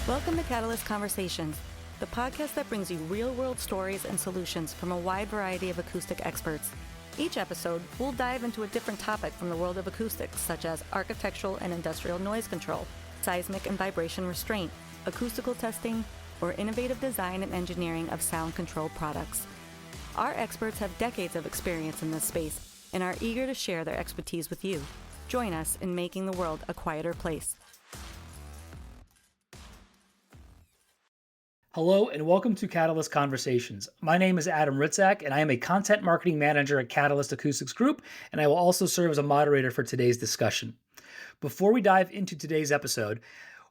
Welcome to Catalyst Conversations, the podcast that brings you real-world stories and solutions from a wide variety of acoustic experts. Each episode, we'll dive into a different topic from the world of acoustics, such as architectural and industrial noise control, seismic and vibration restraint, acoustical testing, or innovative design and engineering of sound control products. Our experts have decades of experience in this space and are eager to share their expertise with you. Join us in making the world a quieter place. Hello and welcome to Catalyst Conversations. My name is Adam Ritzak and I am a content marketing manager at Catalyst Acoustics Group, and I will also serve as a moderator for today's discussion. Before we dive into today's episode,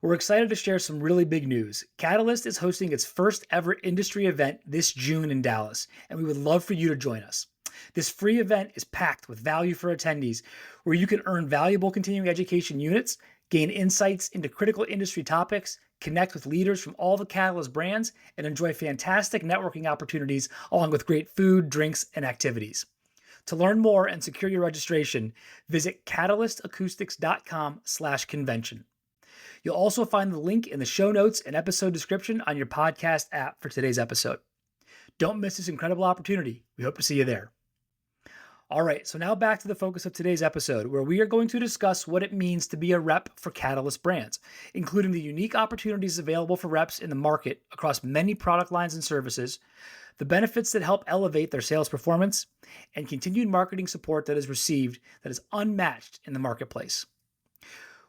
we're excited to share some really big news. Catalyst is hosting its first ever industry event this June in Dallas, and we would love for you to join us. This free event is packed with value for attendees, where you can earn valuable continuing education units, gain insights into critical industry topics, connect with leaders from all the Catalyst brands, and enjoy fantastic networking opportunities along with great food, drinks, and activities. To learn more and secure your registration, visit catalystacoustics.com/convention. You'll also find the link in the show notes and episode description on your podcast app for today's episode. Don't miss this incredible opportunity. We hope to see you there. All right, so now back to the focus of today's episode, where we are going to discuss what it means to be a rep for Catalyst brands, including the unique opportunities available for reps in the market across many product lines and services, the benefits that help elevate their sales performance, and continued marketing support that is received that is unmatched in the marketplace.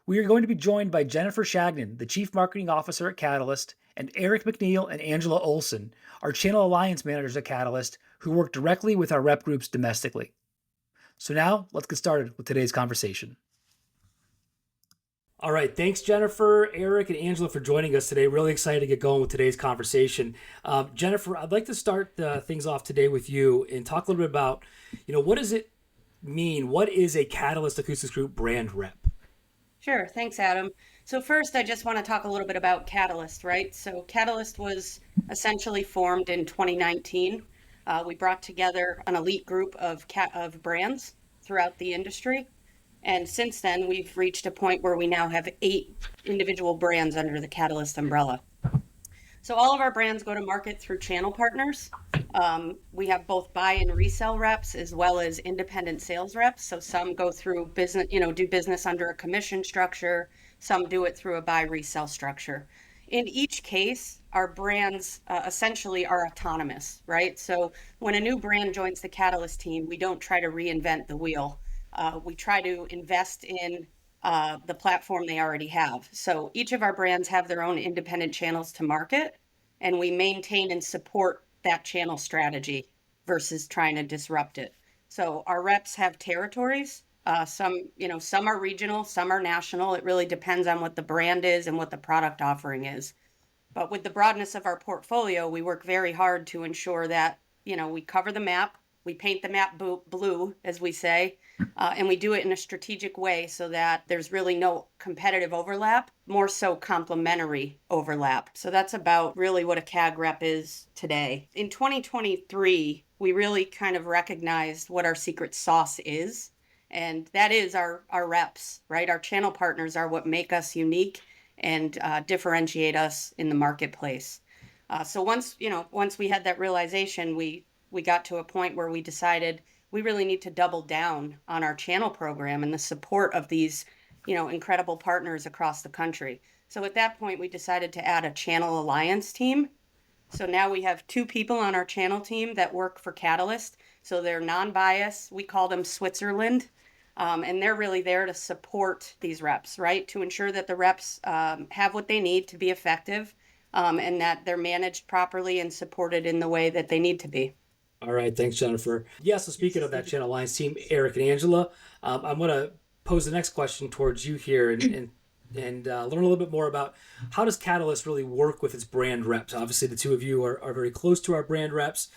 We are going to be joined by Jennifer Chagnon, the Chief Marketing Officer at Catalyst, and Eric McNeal and Angela Olsen, our Channel Alliance Managers at Catalyst, who work directly with our rep groups domestically. So now, let's get started with today's conversation. All right, thanks Jennifer, Eric, and Angela for joining us today. Really excited to get going with today's conversation. Jennifer, I'd like to start things off today with you and talk a little bit about, what does it mean? What is a Catalyst Acoustics Group brand rep? Sure, thanks Adam. So first, I just want to talk a little bit about Catalyst, right? So Catalyst was essentially formed in 2019. We brought together an elite group of brands throughout the industry. And since then, we've reached a point where we now have 8 individual brands under the Catalyst umbrella. So all of our brands go to market through channel partners. We have both buy and resell reps as well as independent sales reps. So some go through business, do business under a commission structure. Some do it through a buy resell structure. In each case, our brands essentially are autonomous, right? So when a new brand joins the Catalyst team, we don't try to reinvent the wheel. We try to invest in the platform they already have. So each of our brands have their own independent channels to market, and we maintain and support that channel strategy versus trying to disrupt it. So our reps have territories. Some are regional, some are national. It really depends on what the brand is and what the product offering is. But with the broadness of our portfolio, we work very hard to ensure that, we cover the map, we paint the map blue, as we say, and we do it in a strategic way so that there's really no competitive overlap, more so complementary overlap. So that's about really what a CAG rep is today. In 2023, we really kind of recognized what our secret sauce is. And that is our reps, right? Our channel partners are what make us unique and differentiate us in the marketplace. So once we had that realization, we got to a point where we decided we really need to double down on our channel program and the support of these, incredible partners across the country. So at that point, we decided to add a channel alliance team. So now we have 2 people on our channel team that work for Catalyst. So they're non-biased. We call them Switzerland. And they're really there to support these reps, right? To ensure that the reps have what they need to be effective and that they're managed properly and supported in the way that they need to be. All right, thanks, Jennifer. Yeah, so speaking of that Channel Alliance team, Eric and Angela, I'm going to pose the next question towards you here and learn a little bit more about how does Catalyst really work with its brand reps? Obviously, the two of you are very close to our brand reps,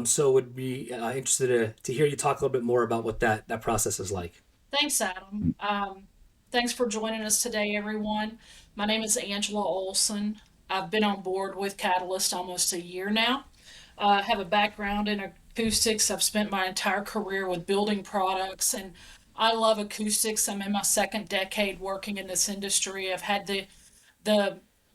so would be interested to hear you talk a little bit more about what that process is like. Thanks, Adam. Thanks for joining us today, everyone. My name is Angela Olsen. I've been on board with Catalyst almost a year now. I have a background in acoustics. I've spent my entire career with building products, and I love acoustics. I'm in my 2nd decade working in this industry. I've had the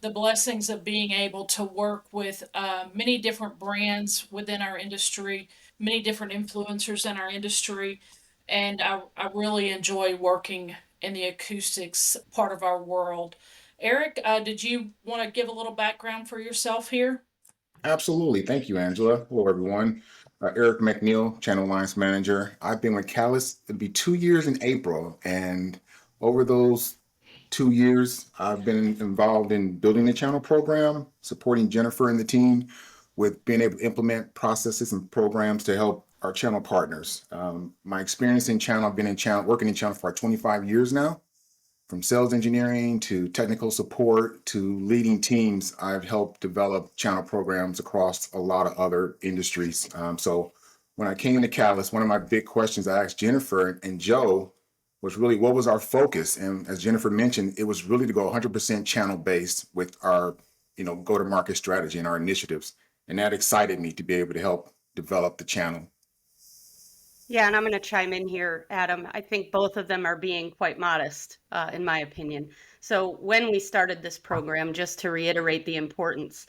the blessings of being able to work with many different brands within our industry, many different influencers in our industry, and I really enjoy working in the acoustics part of our world. Eric, did you want to give a little background for yourself here? Absolutely. Thank you, Angela. Hello, everyone. Eric McNeal, Channel Alliance Manager. I've been with Callis. It'll be 2 years in April. And over those 2 years, I've been involved in building the channel program, supporting Jennifer and the team with being able to implement processes and programs to help our channel partners. My experience in channel, I've been in channel, working in channel for 25 years now. From sales engineering to technical support to leading teams, I've helped develop channel programs across a lot of other industries. So when I came to Catalyst, one of my big questions I asked Jennifer and Joe was really what was our focus? And as Jennifer mentioned, it was really to go 100% channel based with our, go-to-market strategy and our initiatives. And that excited me to be able to help develop the channel. Yeah, and I'm going to chime in here, Adam. I think both of them are being quite modest, in my opinion. So when we started this program, just to reiterate the importance,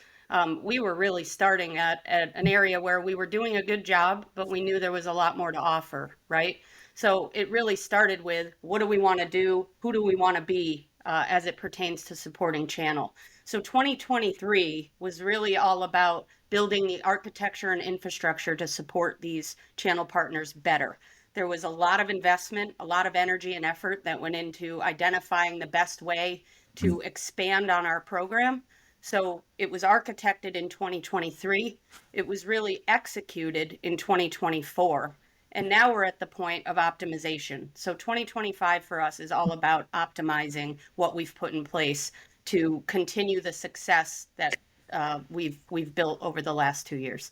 we were really starting at an area where we were doing a good job, but we knew there was a lot more to offer, right? So it really started with what do we want to do? Who do we want to be as it pertains to supporting channel? So 2023 was really all about building the architecture and infrastructure to support these channel partners better. There was a lot of investment, a lot of energy and effort that went into identifying the best way to expand on our program. So it was architected in 2023. It was really executed in 2024. And now we're at the point of optimization. So 2025 for us is all about optimizing what we've put in place to continue the success that we've built over the last 2 years.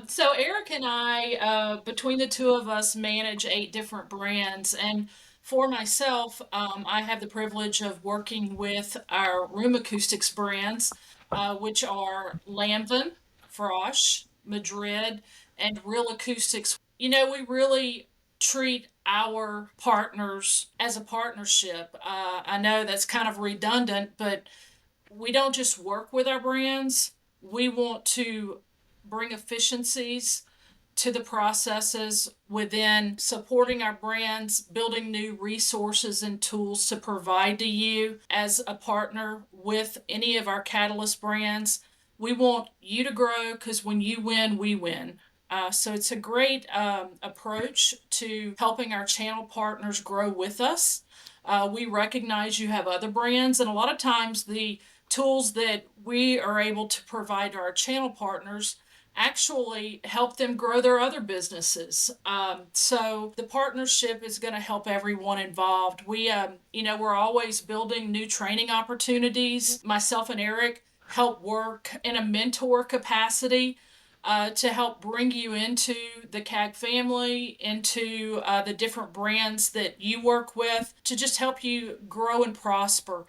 So Eric and I, between the two of us, manage 8 different brands, and for myself, I have the privilege of working with our room acoustics brands, which are Lanvin, Frosch, Madrid, and Real Acoustics. We really treat our partners as a partnership. I know that's kind of redundant, but we don't just work with our brands. We want to bring efficiencies to the processes within supporting our brands, building new resources and tools to provide to you as a partner with any of our Catalyst brands. We want you to grow because when you win, we win. So it's a great approach to helping our channel partners grow with us. We recognize you have other brands, and a lot of times the tools that we are able to provide to our channel partners actually help them grow their other businesses. So the partnership is going to help everyone involved. We're always building new training opportunities. Myself and Eric help work in a mentor capacity to help bring you into the CAG family, into the different brands that you work with, to just help you grow and prosper.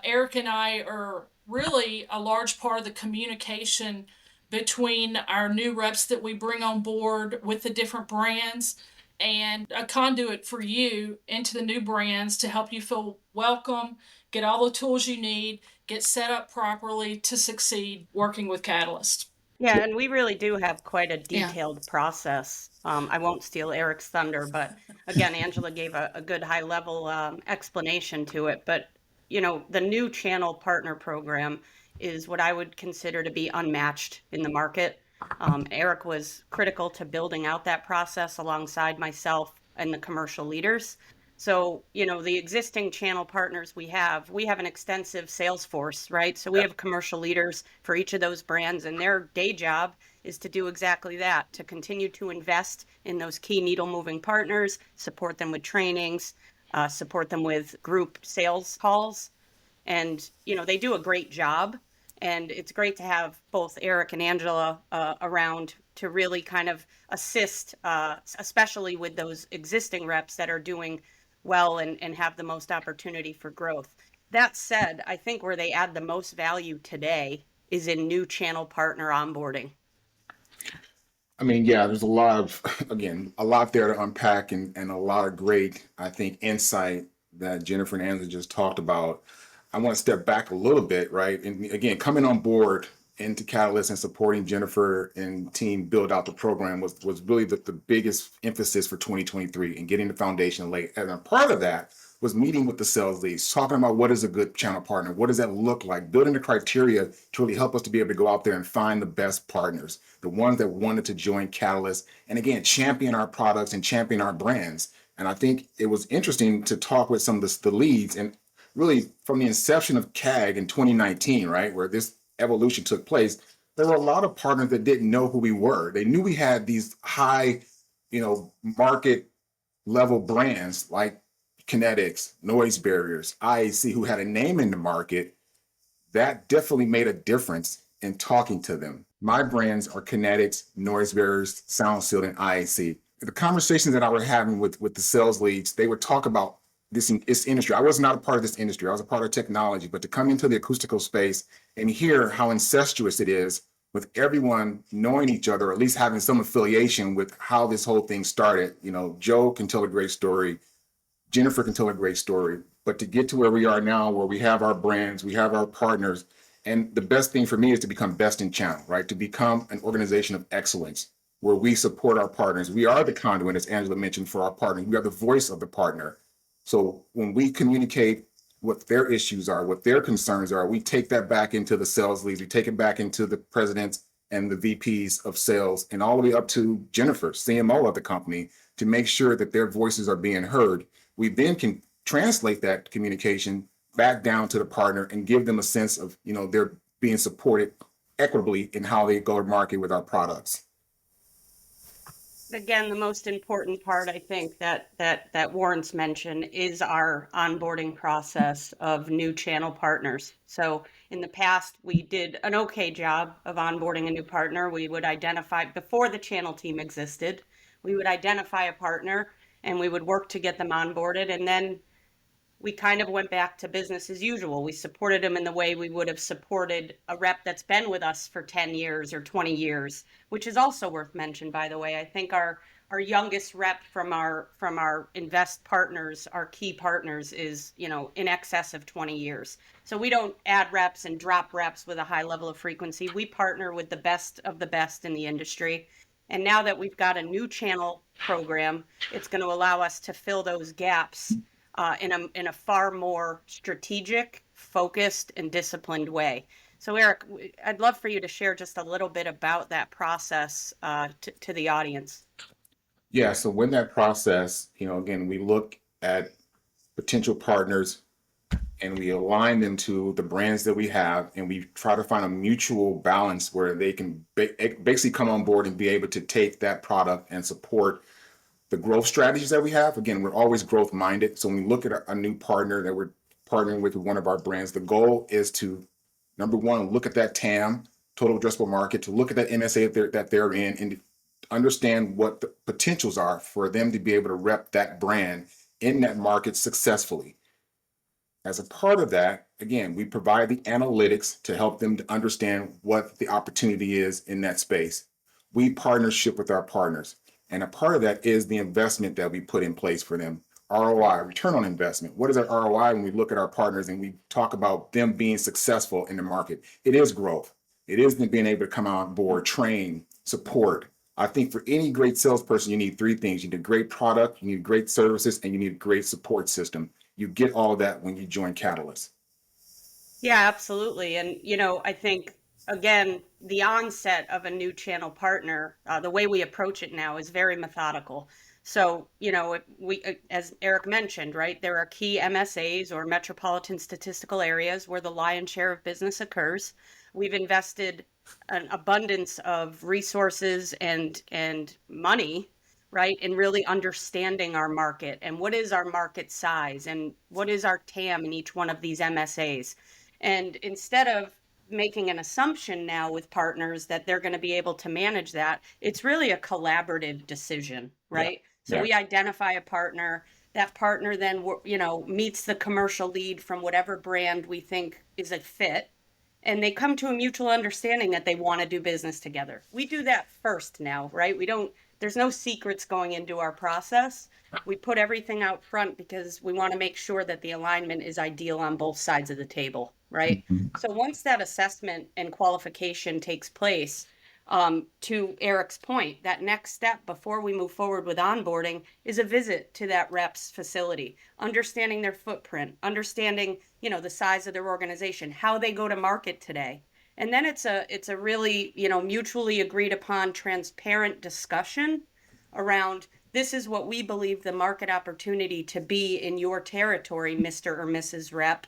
Eric and I are really a large part of the communication between our new reps that we bring on board with the different brands and a conduit for you into the new brands to help you feel welcome, get all the tools you need, get set up properly to succeed working with Catalyst. Yeah, and we really do have quite a Yeah. detailed process. I won't steal Eric's thunder, but again, Angela gave a good high level explanation to it. But, the new channel partner program is what I would consider to be unmatched in the market. Eric was critical to building out that process alongside myself and the commercial leaders. So, the existing channel partners we have an extensive sales force, right? So we have commercial leaders for each of those brands, and their day job is to do exactly that, to continue to invest in those key needle moving partners, support them with trainings, support them with group sales calls. And, they do a great job. And it's great to have both Eric and Angela around to really kind of assist, especially with those existing reps that are doing well and have the most opportunity for growth. That said, I think where they add the most value today is in new channel partner onboarding. I mean, yeah, there's a lot of, again, a lot there to unpack and a lot of great, I think, insight that Jennifer and Angela just talked about. I want to step back a little bit, right? And again, coming on board into Catalyst and supporting Jennifer and team build out the program was really the biggest emphasis for 2023 and getting the foundation laid. And a part of that was meeting with the sales leads, talking about what is a good channel partner, what does that look like, building the criteria to really help us to be able to go out there and find the best partners, the ones that wanted to join Catalyst, and again, champion our products and champion our brands. And I think it was interesting to talk with some of the leads, and really from the inception of CAG in 2019, right, where this evolution took place, there were a lot of partners that didn't know who we were. They knew we had these high, market level brands like Kinetics, Noise Barriers, IAC, who had a name in the market. That definitely made a difference in talking to them. My brands are Kinetics, Noise Barriers, Sound Shield, and IAC. The conversations that I was having with the sales leads, they would talk about this industry. I was not a part of this industry. I was a part of technology, but to come into the acoustical space and hear how incestuous it is with everyone knowing each other, or at least having some affiliation with how this whole thing started. Joe can tell a great story. Jennifer can tell a great story, but to get to where we are now, where we have our brands, we have our partners, and the best thing for me is to become best in channel, right? To become an organization of excellence where we support our partners. We are the conduit, as Angela mentioned, for our partners. We are the voice of the partner. So when we communicate what their issues are, what their concerns are, we take that back into the sales leads, we take it back into the presidents and the VPs of sales, and all the way up to Jennifer, CMO of the company, to make sure that their voices are being heard. We then can translate that communication back down to the partner and give them a sense of, they're being supported equitably in how they go to market with our products. Again, the most important part, I think, that warrants mention is our onboarding process of new channel partners. So in the past, we did an okay job of onboarding a new partner. We would identify, before the channel team existed, we would identify a partner and we would work to get them onboarded. And then we kind of went back to business as usual. We supported them in the way we would have supported a rep that's been with us for 10 years or 20 years, which is also worth mention, by the way. I think our youngest rep from our invest partners, our key partners, is, in excess of 20 years. So we don't add reps and drop reps with a high level of frequency. We partner with the best of the best in the industry. And now that we've got a new channel program, it's going to allow us to fill those gaps in a far more strategic, focused, and disciplined way. So Eric, I'd love for you to share just a little bit about that process to the audience. Yeah, so when that process, again, we look at potential partners and we align them to the brands that we have, and we try to find a mutual balance where they can basically come on board and be able to take that product and support the growth strategies that we have. Again, we're always growth minded. So when we look at a new partner that we're partnering with one of our brands, the goal is to, number one, look at that TAM, total addressable market, to look at that MSA that they're in, and understand what the potentials are for them to be able to rep that brand in that market successfully. As a part of that, again, we provide the analytics to help them to understand what the opportunity is in that space. We partnership with our partners. And a part of that is the investment that we put in place for them. ROI, return on investment. What is our ROI when we look at our partners and we talk about them being successful in the market? It is growth. It is them being able to come on board, train, support. I think for any great salesperson, you need three things. You need a great product, you need great services, and you need a great support system. You get all of that when you join Catalyst. Yeah, absolutely. And, I think, again, the onset of a new channel partner, the way we approach it now is very methodical. So, as Eric mentioned, right, there are key MSAs or metropolitan statistical areas where the lion's share of business occurs. We've invested an abundance of resources and money, right, in really understanding our market and what is our market size and what is our TAM in each one of these MSAs. And instead of making an assumption now with partners that they're going to be able to manage that, it's really a collaborative decision, right? Yeah. So we identify a partner. That partner then, meets the commercial lead from whatever brand we think is a fit. And they come to a mutual understanding that they want to do business together. We do that first now, right? We don't there's no secrets going into our process. We put everything out front because we want to make sure that the alignment is ideal on both sides of the table, right? Mhm. So once that assessment and qualification takes place, to Eric's point, that next step before we move forward with onboarding is a visit to that rep's facility, understanding their footprint, understanding, the size of their organization, how they go to market today. And then it's a really, mutually agreed upon transparent discussion around this is what we believe the market opportunity to be in your territory, Mr. or Mrs. Rep.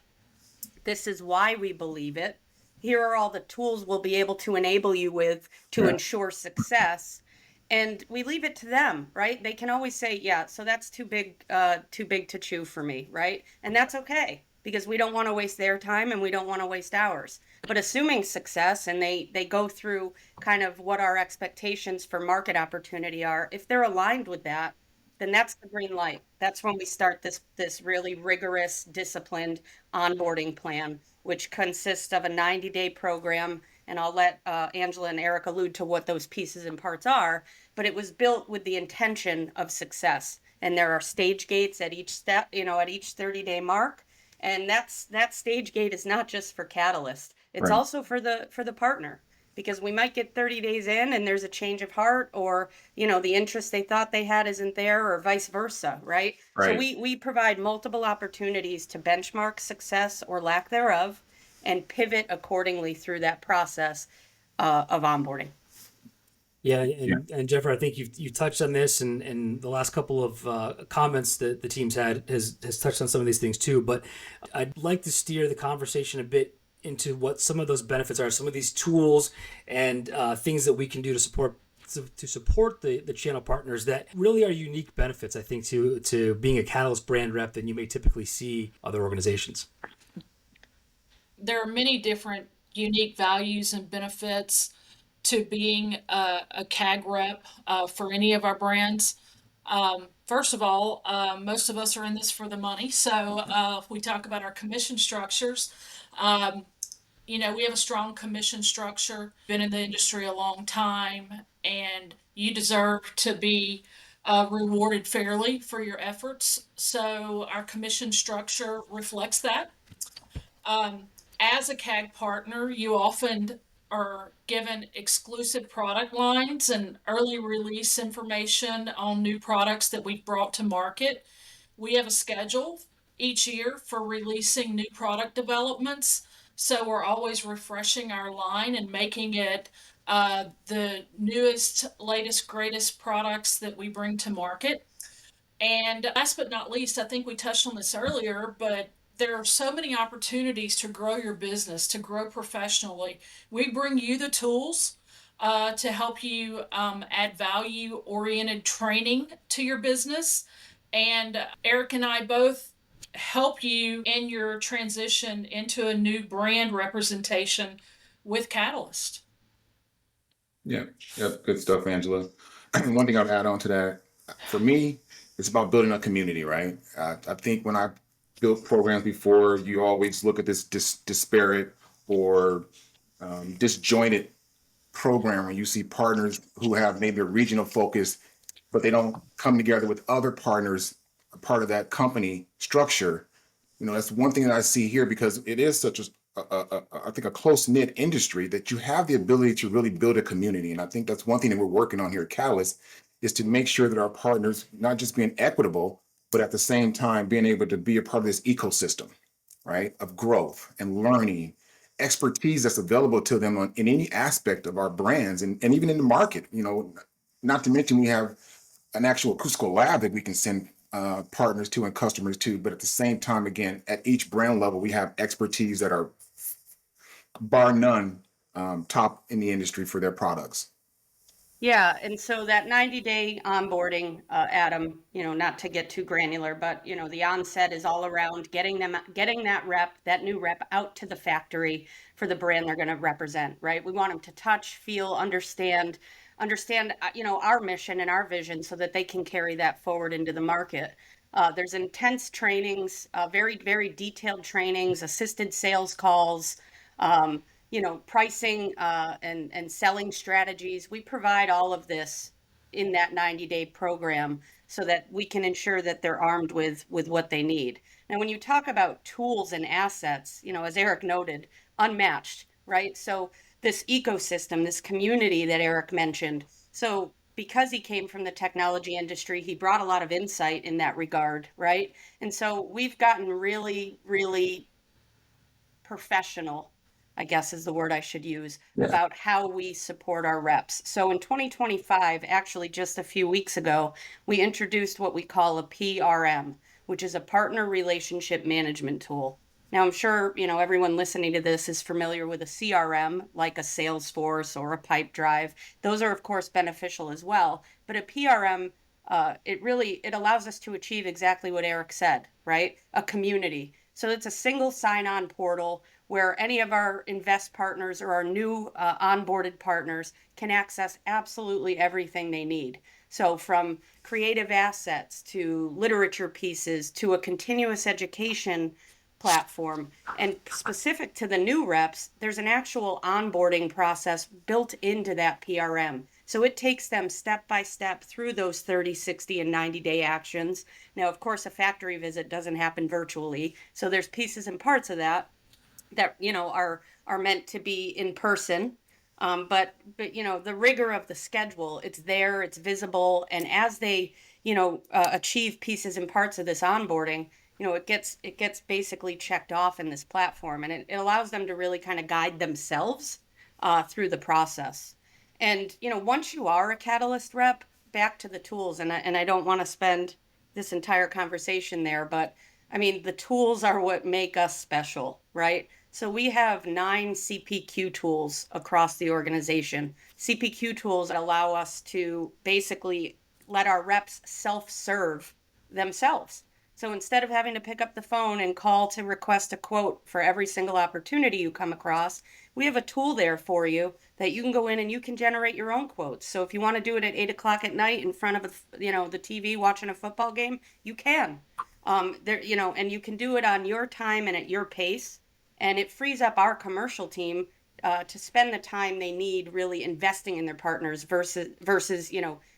This is why we believe it. Here are all the tools we'll be able to enable you with to Yeah, ensure success. And we leave it to them, right? They can always say, yeah, so that's too big to chew for me, right? And that's okay because we don't want to waste their time and we don't want to waste ours. But assuming success and they go through kind of what our expectations for market opportunity are, if they're aligned with that, then that's the green light. That's when we start this really rigorous, disciplined onboarding plan, which consists of a 90-day program. And I'll let Angela and Eric allude to what those pieces and parts are. But it was built with the intention of success. And there are stage gates at each step, at each 30-day mark. And that stage gate is not just for Catalyst. It's right, also for the partner because we might get 30 days in and there's a change of heart or the interest they thought they had isn't there or vice versa, right? So right. we provide multiple opportunities to benchmark success or lack thereof and pivot accordingly through that process of onboarding. Yeah, Yeah, and Jennifer, I think you've touched on this, and the last couple of comments that the team's had has touched on some of these things too. But I'd like to steer the conversation a bit into what some of those benefits are, some of these tools and things that we can do to support the channel partners that really are unique benefits, I think, to being a Catalyst brand rep than you may typically see other organizations. There are many different unique values and benefits to being a CAG rep for any of our brands. First of all, most of us are in this for the money. So if we talk about our commission structures, um, we have a strong commission structure, been in the industry a long time, and you deserve to be rewarded fairly for your efforts. So our commission structure reflects that. Um, as a CAG partner, you often are given exclusive product lines and early release information on new products that we've brought to market. We have a schedule each year for releasing new product developments. So we're always refreshing our line and making it the newest, latest, greatest products that we bring to market. And last but not least, I think we touched on this earlier, but there are so many opportunities to grow your business, to grow professionally. We bring you the tools to help you add value oriented training to your business. And Eric and I both help you in your transition into a new brand representation with Catalyst. yeah, yep. Good stuff, Angela. One thing I'd add on to that, for me, it's about building a community, right? I think when I built programs before, you always look at this disparate or disjointed program where you see partners who have maybe a regional focus, but they don't come together with other partners, a part of that company structure. That's one thing that I see here because it is such I think a close knit industry that you have the ability to really build a community. And I think that's one thing that we're working on here at Catalyst is to make sure that our partners not just being equitable, but at the same time being able to be a part of this ecosystem, right, of growth and learning, expertise that's available to them in any aspect of our brands and even in the market. Not to mention we have an actual acoustical lab that we can send partners to and customers to. But at the same time, again, at each brand level, we have expertise that are bar none top in the industry for their products. Yeah, and so that 90-day onboarding, Adam, not to get too granular, but the onset is all around getting that new rep out to the factory for the brand they're going to represent, right? We want them to touch, feel, understand, our mission and our vision so that they can carry that forward into the market. There's intense trainings, very, very detailed trainings, assisted sales calls, pricing and selling strategies. We provide all of this in that 90-day program so that we can ensure that they're armed with what they need. Now, when you talk about tools and assets, as Eric noted, unmatched, right? So this ecosystem, this community that Eric mentioned. So because he came from the technology industry, he brought a lot of insight in that regard, right? And so we've gotten really, really professional, I guess is the word I should use, about how we support our reps. So in 2025, actually just a few weeks ago, we introduced what we call a PRM, which is a partner relationship management tool. Now, I'm sure, everyone listening to this is familiar with a CRM, like a Salesforce or a Pipedrive. Those are, of course, beneficial as well. But a PRM, it allows us to achieve exactly what Eric said, right? A community. So it's a single sign-on portal where any of our invest partners or our new onboarded partners can access absolutely everything they need. So from creative assets to literature pieces to a continuous education platform. And specific to the new reps, there's an actual onboarding process built into that PRM. So it takes them step by step through those 30, 60, and 90-day actions. Now, of course, a factory visit doesn't happen virtually. So there's pieces and parts of that are meant to be in person. But the rigor of the schedule, it's there, it's visible, and as they achieve pieces and parts of this onboarding, it gets basically checked off in this platform, and it allows them to really kind of guide themselves through the process. And once you are a Catalyst rep, back to the tools, and I don't want to spend this entire conversation there, but I mean the tools are what make us special, right? So we have 9 CPQ tools across the organization. CPQ tools allow us to basically let our reps self-serve themselves. So instead of having to pick up the phone and call to request a quote for every single opportunity you come across, we have a tool there for you that you can go in and you can generate your own quotes. So if you want to do it at 8 o'clock at night in front of the TV watching a football game, you can. And you can do it on your time and at your pace. And it frees up our commercial team to spend the time they need really investing in their partners versus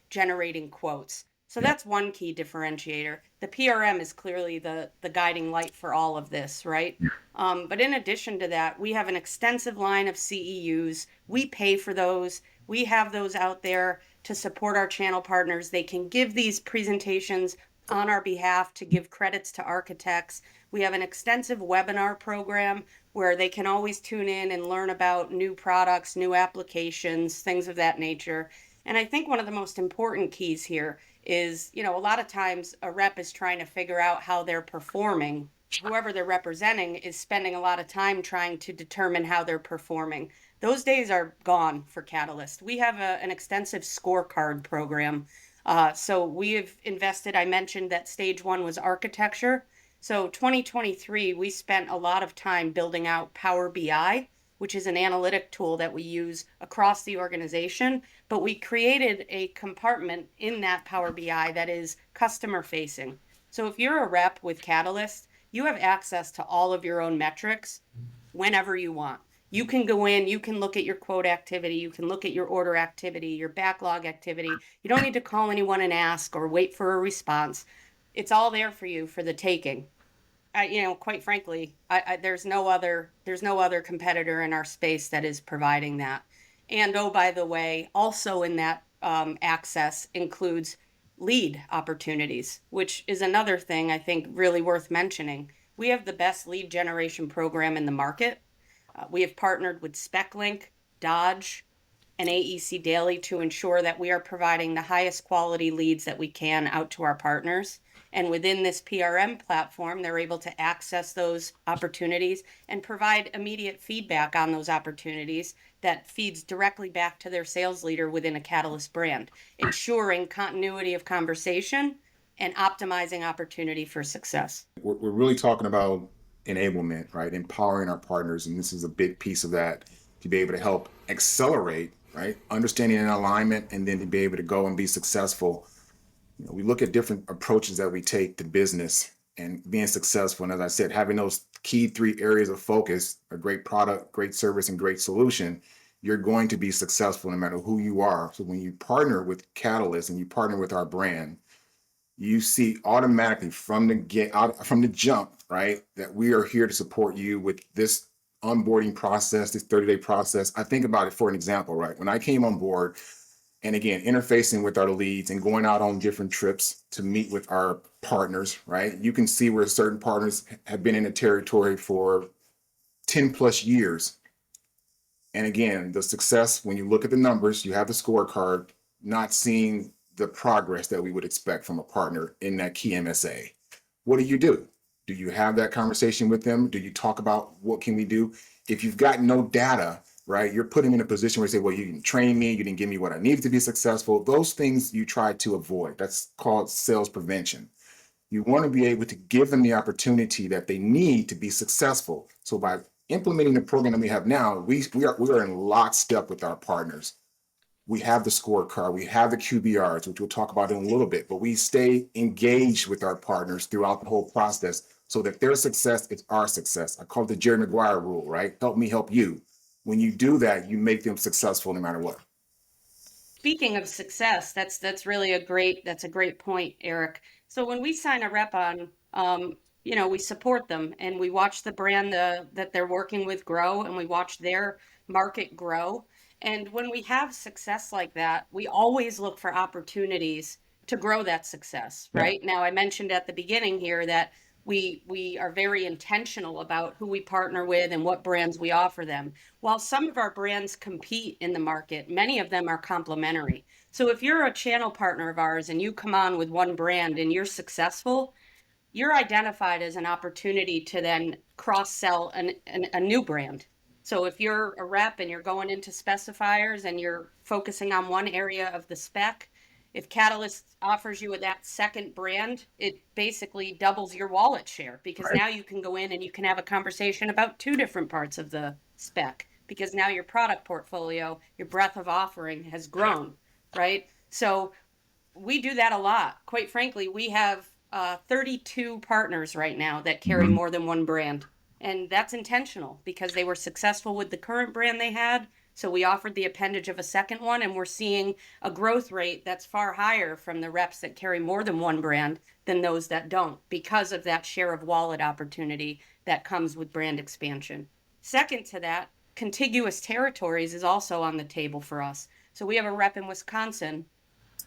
generating quotes. So that's one key differentiator. The PRM is clearly the guiding light for all of this, right? But in addition to that, we have an extensive line of CEUs. We pay for those. We have those out there to support our channel partners. They can give these presentations on our behalf to give credits to architects. We have an extensive webinar program where they can always tune in and learn about new products, new applications, things of that nature. And I think one of the most important keys here is, a lot of times a rep is trying to figure out how they're performing. Whoever they're representing is spending a lot of time trying to determine how they're performing. Those days are gone for Catalyst. We have an extensive scorecard program. So we have invested, I mentioned that stage 1 was architecture. So 2023, we spent a lot of time building out Power BI, which is an analytic tool that we use across the organization. But we created a compartment in that Power BI that is customer facing. So if you're a rep with Catalyst, you have access to all of your own metrics whenever you want. You can go in, you can look at your quote activity, you can look at your order activity, your backlog activity. You don't need to call anyone and ask or wait for a response. It's all there for you for the taking. Quite frankly, there's no other competitor in our space that is providing that. And oh, by the way, also in that access includes lead opportunities, which is another thing I think really worth mentioning. We have the best lead generation program in the market. We have partnered with SpecLink, Dodge, and AEC Daily to ensure that we are providing the highest quality leads that we can out to our partners. And within this PRM platform, they're able to access those opportunities and provide immediate feedback on those opportunities that feeds directly back to their sales leader within a Catalyst brand, ensuring continuity of conversation and optimizing opportunity for success. We're really talking about enablement, right? Empowering our partners. And this is a big piece of that, to be able to help accelerate, right? Understanding and alignment, and then to be able to go and be successful. We look at different approaches that we take to business and being successful. And as I said, having those key 3 areas of focus, a great product, great service, and great solution, you're going to be successful no matter who you are. So when you partner with Catalyst and you partner with our brand, you see automatically from the jump, right, that we are here to support you with this onboarding process, this 30-day process. I think about it for an example, right? When I came on board, and again, interfacing with our leads and going out on different trips to meet with our partners, right? You can see where certain partners have been in the territory for 10 plus years. And again, the success, when you look at the numbers, you have the scorecard, not seeing the progress that we would expect from a partner in that key MSA. What do? Do you have that conversation with them? Do you talk about what can we do? If you've got no data, right, you're putting in a position where you say, well, you didn't train me, you didn't give me what I needed to be successful. Those things you try to avoid. That's called sales prevention. You want to be able to give them the opportunity that they need to be successful. So by implementing the program that we have now, we are in lockstep with our partners. We have the scorecard, we have the QBRs, which we'll talk about in a little bit, but we stay engaged with our partners throughout the whole process so that their success is our success. I call it the Jerry Maguire rule, right? Help me help you. When you do that, you make them successful no matter what. Speaking of success, that's really that's a great point, Eric. So when we sign a rep on, we support them and we watch the brand that they're working with grow, and we watch their market grow. And when we have success like that, we always look for opportunities to grow that success, Yeah. right? Now, I mentioned at the beginning here that we are very intentional about who we partner with and what brands we offer them. While some of our brands compete in the market, many of them are complementary. So if you're a channel partner of ours and you come on with one brand and you're successful, you're identified as an opportunity to then cross sell a new brand. So if you're a rep and you're going into specifiers and you're focusing on one area of the spec, if Catalyst offers you that second brand, it basically doubles your wallet share, because Right. now you can go in and you can have a conversation about two different parts of the spec, because now your product portfolio, your breadth of offering has grown, right? So we do that a lot. Quite frankly, we have 32 partners right now that carry Mhm. more than one brand. And that's intentional because they were successful with the current brand they had. So we offered the appendage of a second one, and we're seeing a growth rate that's far higher from the reps that carry more than one brand than those that don't, because of that share of wallet opportunity that comes with brand expansion. Second to that, contiguous territories is also on the table for us. So we have a rep in Wisconsin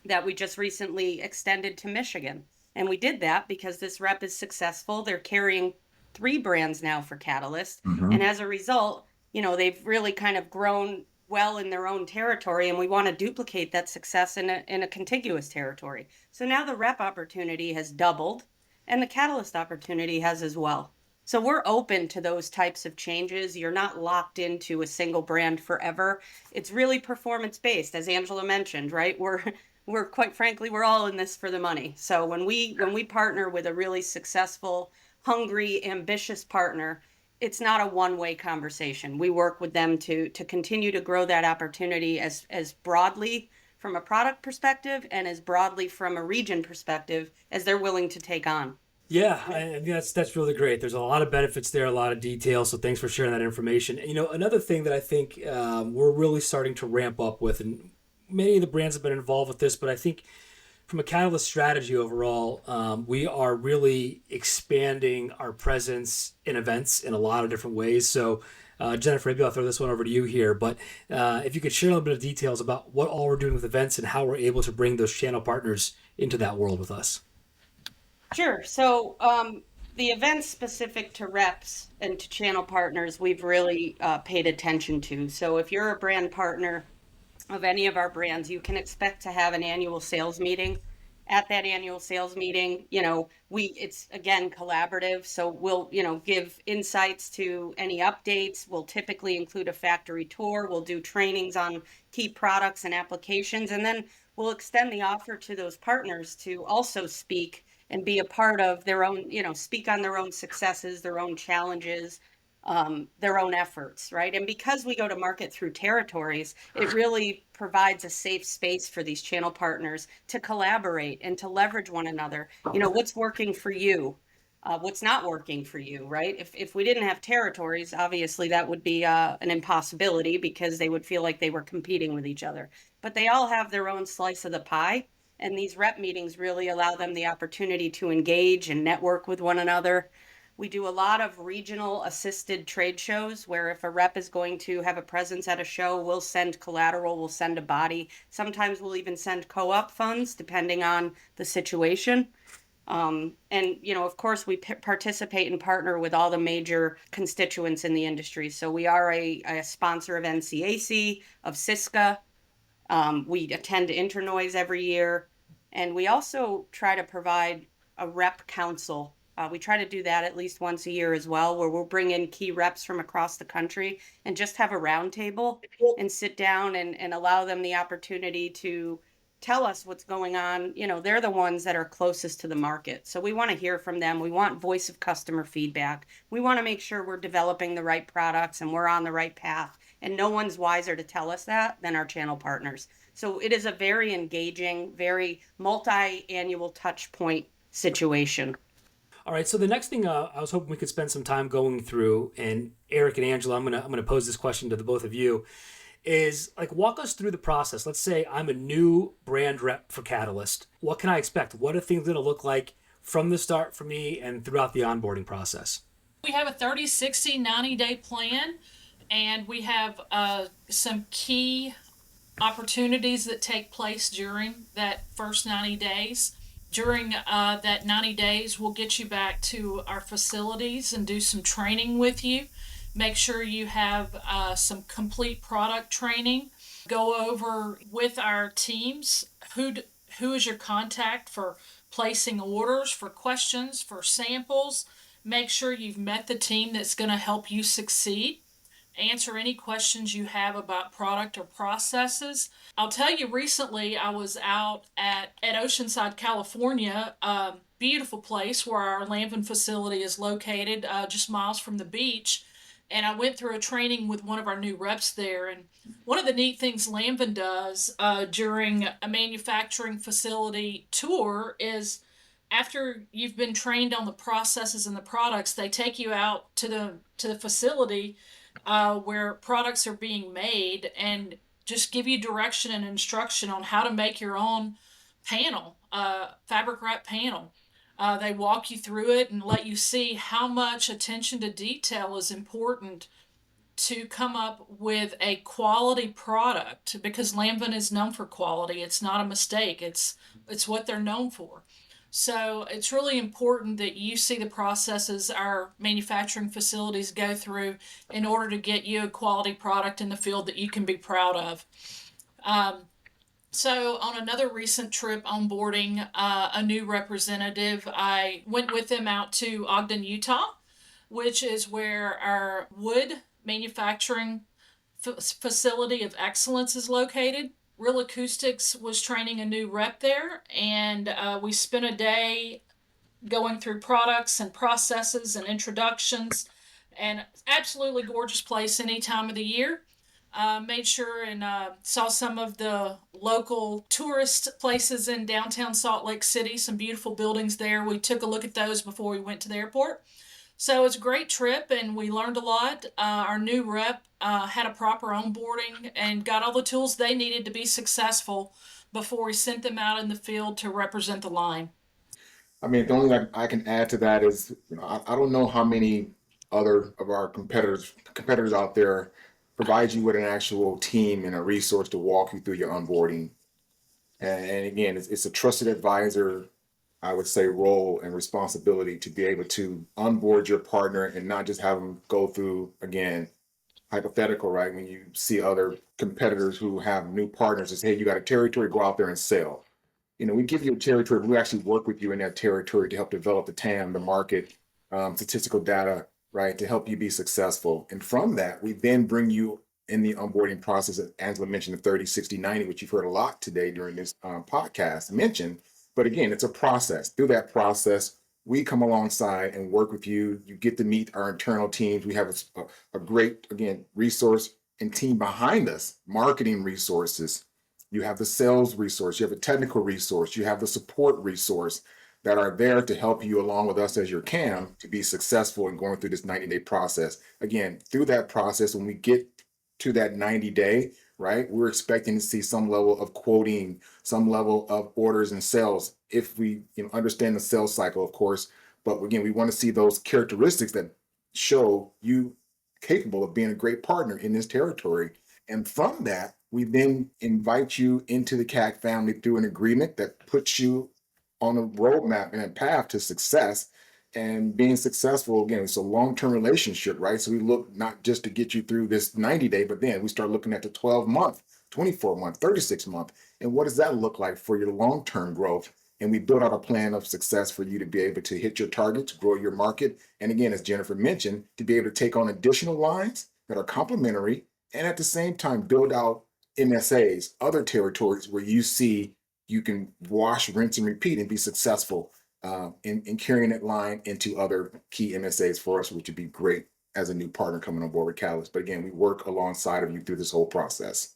that we just recently extended to Michigan. And we did that because this rep is successful. They're carrying 3 brands now for Catalyst. And Mhm. as a result, they've really kind of grown well in their own territory. And we want to duplicate that success in a contiguous territory. So now the rep opportunity has doubled and the Catalyst opportunity has as well. So we're open to those types of changes. You're not locked into a single brand forever. It's really performance based, as Angela mentioned, right? We're quite frankly, we're all in this for the money. So when we partner with a really successful, hungry, ambitious partner, it's not a one-way conversation. We work with them to continue to grow that opportunity as broadly from a product perspective and as broadly from a region perspective as they're willing to take on. Yeah, I think that's really great. There's a lot of benefits there, a lot of details. So thanks for sharing that information. Another thing that I think we're really starting to ramp up with, and many of the brands have been involved with this, but I think from a Catalyst strategy overall, we are really expanding our presence in events in a lot of different ways. So, Jennifer, maybe I'll throw this one over to you here, but if you could share a little bit of details about what all we're doing with events and how we're able to bring those channel partners into that world with us. Sure. So the events specific to reps and to channel partners, we've really paid attention to. So if you're a brand partner of any of our brands, you can expect to have an annual sales meeting. At that annual sales meeting, it's again collaborative. So we'll, give insights to any updates. We'll typically include a factory tour. We'll do trainings on key products and applications. And then we'll extend the offer to those partners to also speak and be a part of their own, speak on their own successes, their own challenges, their own efforts, right? And because we go to market through territories, it really provides a safe space for these channel partners to collaborate and to leverage one another. What's working for you? what's not working for you, right? If we didn't have territories, obviously that would be an impossibility because they would feel like they were competing with each other. But they all have their own slice of the pie, and these rep meetings really allow them the opportunity to engage and network with one another. We do a lot of regional assisted trade shows where if a rep is going to have a presence at a show, we'll send collateral, we'll send a body. Sometimes we'll even send co-op funds depending on the situation. And, of course, we participate and partner with all the major constituents in the industry. So we are a sponsor of NCAC, of CISCA. We attend Internoise every year. And we also try to provide a rep council. We try to do that at least once a year as well, where we'll bring in key reps from across the country and just have a roundtable and sit down and allow them the opportunity to tell us what's going on. They're the ones that are closest to the market. So we want to hear from them. We want voice of customer feedback. We want to make sure we're developing the right products and we're on the right path. And no one's wiser to tell us that than our channel partners. So it is a very engaging, very multi-annual touch point situation. All right. So the next thing I was hoping we could spend some time going through, and Eric and Angela, I'm gonna pose this question to the both of you, is like walk us through the process. Let's say I'm a new brand rep for Catalyst. What can I expect? What are things gonna look like from the start for me and throughout the onboarding process? We have a 30, 60, 90-day plan, and we have some key opportunities that take place during that first 90 days. During that 90 days, we'll get you back to our facilities and do some training with you. Make sure you have some complete product training. Go over with our teams who is your contact for placing orders, for questions, for samples. Make sure you've met the team that's going to help you succeed. Answer any questions you have about product or processes. I'll tell you, recently I was out at Oceanside, California, a beautiful place where our Lanvin facility is located, just miles from the beach. And I went through a training with one of our new reps there. And one of the neat things Lanvin does during a manufacturing facility tour is after you've been trained on the processes and the products, they take you out to the facility where products are being made and just give you direction and instruction on how to make your own panel, fabric wrap panel. They walk you through it and let you see how much attention to detail is important to come up with a quality product, because Lanvin is known for quality. It's not a mistake. It's what they're known for. So it's really important that you see the processes our manufacturing facilities go through in order to get you a quality product in the field that you can be proud of. So on another recent trip onboarding a new representative, I went with them out to Ogden, Utah, which is where our wood manufacturing facility of excellence is located. Real Acoustics was training a new rep there, and we spent a day going through products and processes and introductions, and absolutely gorgeous place any time of the year. Made sure and saw some of the local tourist places in downtown Salt Lake City, some beautiful buildings there. We took a look at those before we went to the airport. So it's a great trip, and we learned a lot. Our new rep had a proper onboarding and got all the tools they needed to be successful before we sent them out in the field to represent the line. I mean, the only thing I can add to that is, I don't know how many other of our competitors out there provide you with an actual team and a resource to walk you through your onboarding. And again, it's a trusted advisor, I would say, role and responsibility to be able to onboard your partner and not just have them go through, again, hypothetical, right? When you see other competitors who have new partners and say, hey, you got a territory, go out there and sell. We give you a territory, but we actually work with you in that territory to help develop the TAM, the market, statistical data, right, to help you be successful. And from that, we then bring you in the onboarding process. Angela mentioned the 30, 60, 90, which you've heard a lot today during this podcast mentioned. But again, it's a process. Through that process, we come alongside and work with you. You get to meet our internal teams. We have a great, again, resource and team behind us, marketing resources. You have the sales resource, you have a technical resource, you have the support resource. that are there to help you along with us as your CAM to be successful in going through this 90-day process. Again, through that process, when we get to that 90-day, right, we're expecting to see some level of quoting, some level of orders and sales if we understand the sales cycle, of course. But again, we want to see those characteristics that show you capable of being a great partner in this territory. And from that, we then invite you into the CAC family through an agreement that puts you on a roadmap and a path to success. And being successful, again, it's a long-term relationship, right? So we look not just to get you through this 90-day, but then we start looking at the 12-month, 24-month, 36-month. And what does that look like for your long-term growth? And we build out a plan of success for you to be able to hit your targets, grow your market. And again, as Jennifer mentioned, to be able to take on additional lines that are complementary and at the same time build out MSAs, other territories where you see you can wash, rinse, and repeat and be successful in carrying that line into other key MSAs for us, which would be great as a new partner coming on board with Catalyst. But again, we work alongside of you through this whole process.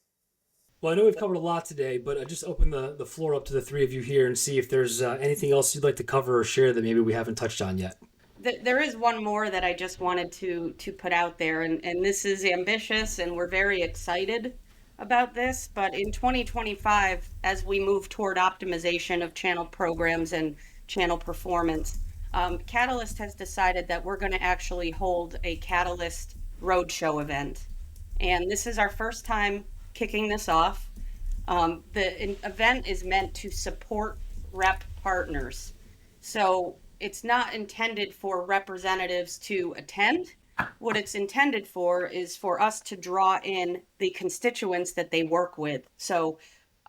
Well, I know we've covered a lot today, but I just open the floor up to the three of you here and see if there's anything else you'd like to cover or share that maybe we haven't touched on yet. There is one more that I just wanted to put out there, and this is ambitious, and we're very excited about this. But in 2025, as we move toward optimization of channel programs and channel performance, Catalyst has decided that we're going to actually hold a Catalyst Roadshow event. And this is our first time kicking this off. The event is meant to support rep partners. So it's not intended for representatives to attend. What it's intended for is for us to draw in the constituents that they work with. So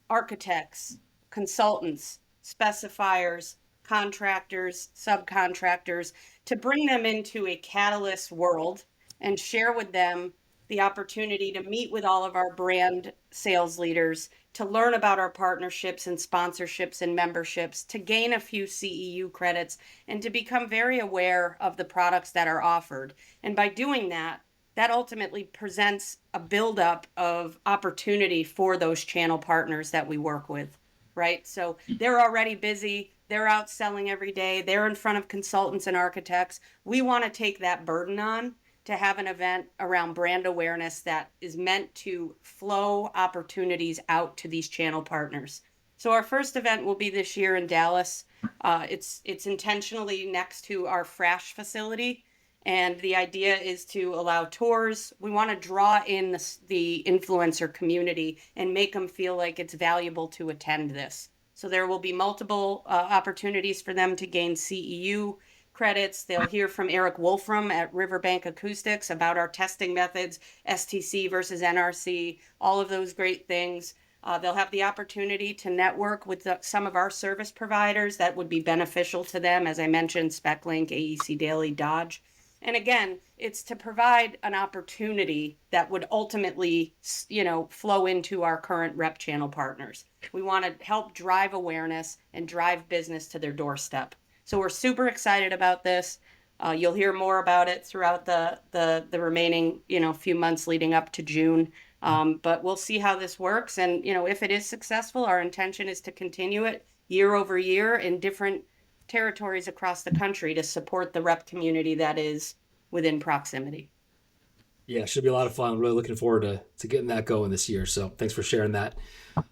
architects, consultants, specifiers, contractors, subcontractors, to bring them into a Catalyst world and share with them the opportunity to meet with all of our brand sales leaders, to learn about our partnerships and sponsorships and memberships, to gain a few CEU credits, and to become very aware of the products that are offered. And by doing that, that ultimately presents a buildup of opportunity for those channel partners that we work with, right? So they're already busy. They're out selling every day. They're in front of consultants and architects. We want to take that burden on to have an event around brand awareness that is meant to flow opportunities out to these channel partners. So our first event will be this year in Dallas. It's intentionally next to our Frash facility. And the idea is to allow tours. We want to draw in the influencer community and make them feel like it's valuable to attend this. So there will be multiple opportunities for them to gain CEU credits. They'll hear from Eric Wolfram at Riverbank Acoustics about our testing methods, STC versus NRC, all of those great things. They'll have the opportunity to network with some of our service providers that would be beneficial to them. As I mentioned, SpecLink, AEC Daily, Dodge. And again, it's to provide an opportunity that would ultimately, flow into our current rep channel partners. We want to help drive awareness and drive business to their doorstep. So we're super excited about this. You'll hear more about it throughout the remaining, few months leading up to June. But we'll see how this works. And, if it is successful, our intention is to continue it year over year in different territories across the country to support the rep community that is within proximity. Yeah, it should be a lot of fun. I'm really looking forward to getting that going this year. So thanks for sharing that.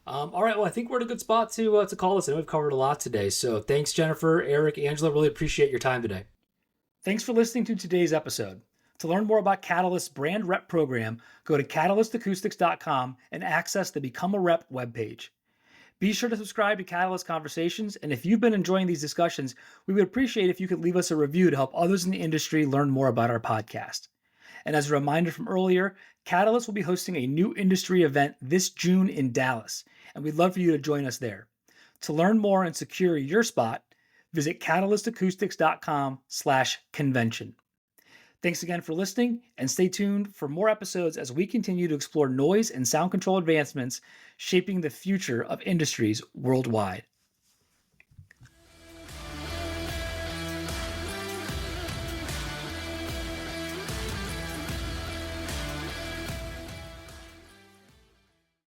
All right, well, I think we're in a good spot to call this. I know we've covered a lot today. So thanks, Jennifer, Eric, Angela. Really appreciate your time today. Thanks for listening to today's episode. To learn more about Catalyst's brand rep program, go to catalystacoustics.com and access the Become a Rep webpage. Be sure to subscribe to Catalyst Conversations, and if you've been enjoying these discussions, we would appreciate if you could leave us a review to help others in the industry learn more about our podcast. And as a reminder from earlier, Catalyst will be hosting a new industry event this June in Dallas, and we'd love for you to join us there. To learn more and secure your spot, visit catalystacoustics.com/convention. Thanks again for listening, and stay tuned for more episodes as we continue to explore noise and sound control advancements shaping the future of industries worldwide.